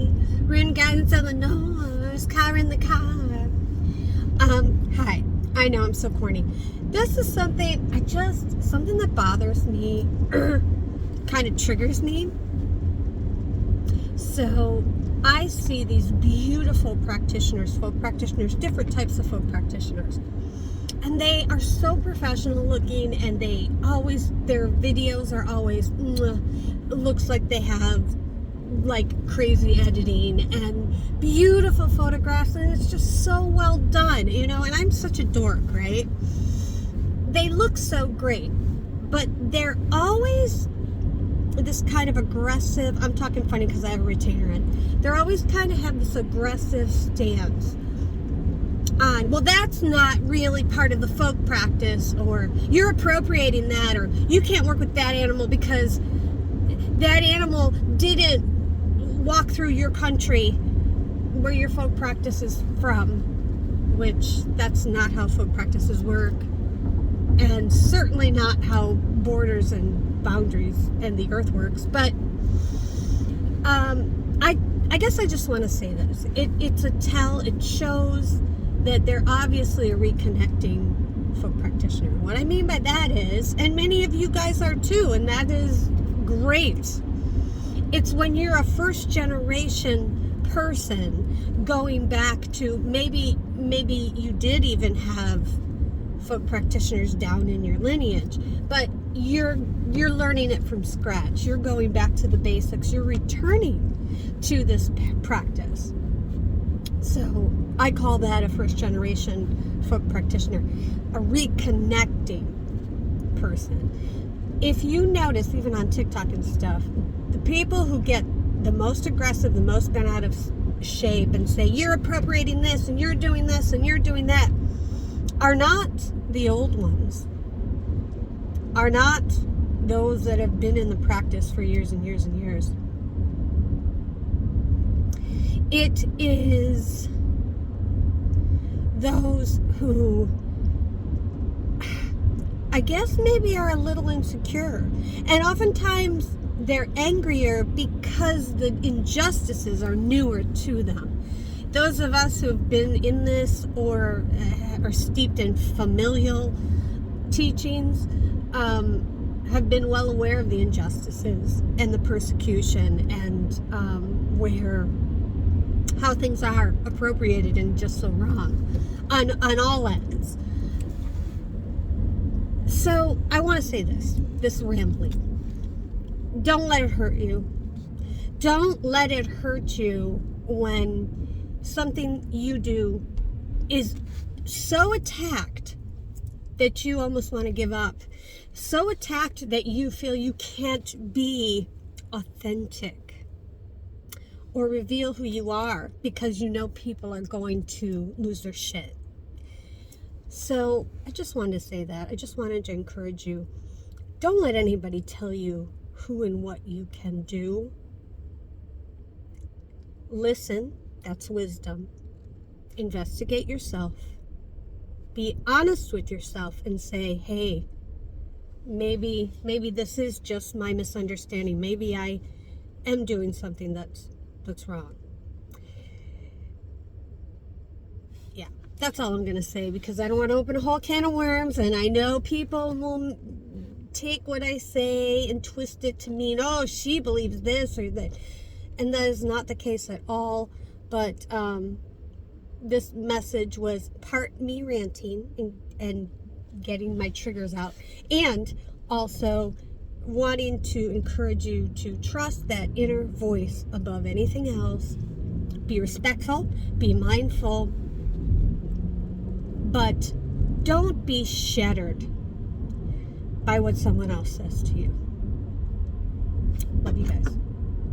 Hi, we're in Guidance, Illinois. KarintheCar. Hi. I know I'm so corny. This is something that bothers me, kind of triggers me. So I see these beautiful practitioners, folk practitioners, different types of folk practitioners. And they are so professional looking, and their videos are always, looks like they have like crazy editing and beautiful photographs, and it's just so well done, and I'm such a dork, right? They look so great, but they're always this kind of aggressive, I'm talking funny because I have a retainer in, they're always kind of have this aggressive stance on, well, that's not really part of the folk practice, or you're appropriating that, or you can't work with that animal because that animal didn't walk through your country where your folk practice is from, which that's not how folk practices work, and certainly not how borders and boundaries and the earth works. But I guess I just want to say this. It shows that they're obviously a reconnecting folk practitioner. What I mean by that is, and many of you guys are too, and that is great. It's when you're a first generation person going back to maybe you did even have folk practitioners down in your lineage, but you're learning it from scratch. You're going back to the basics. You're returning to this practice. So I call that a first generation folk practitioner, a reconnecting person. If you notice, even on TikTok and stuff, the people who get the most aggressive, the most bent out of shape, and say, you're appropriating this, and you're doing this, and you're doing that, are not the old ones, are not those that have been in the practice for years and years and years. It is those who, I guess, maybe are a little insecure, and oftentimes they're angrier because the injustices are newer to them. Those of us who have been in this or are steeped in familial teachings have been well aware of the injustices and the persecution, and how things are appropriated and just so wrong on all ends. So I want to say this rambling. Don't let it hurt you. Don't let it hurt you when something you do is so attacked that you almost want to give up. So attacked that you feel you can't be authentic or reveal who you are because you know people are going to lose their shit. So I just wanted to say that. I just wanted to encourage you. Don't let anybody tell you who and what you can do. Listen, that's wisdom. Investigate yourself. Be honest with yourself and say, hey, maybe this is just my misunderstanding. Maybe I am doing something that's wrong. Yeah, that's all I'm going to say, because I don't want to open a whole can of worms, and I know people will take what I say and twist it to mean, oh, she believes this or that, and that is not the case at all. But this message was part me ranting and getting my triggers out, and also wanting to encourage you to trust that inner voice above anything else. Be respectful, be mindful, but don't be shattered by what someone else says to you. Love you guys.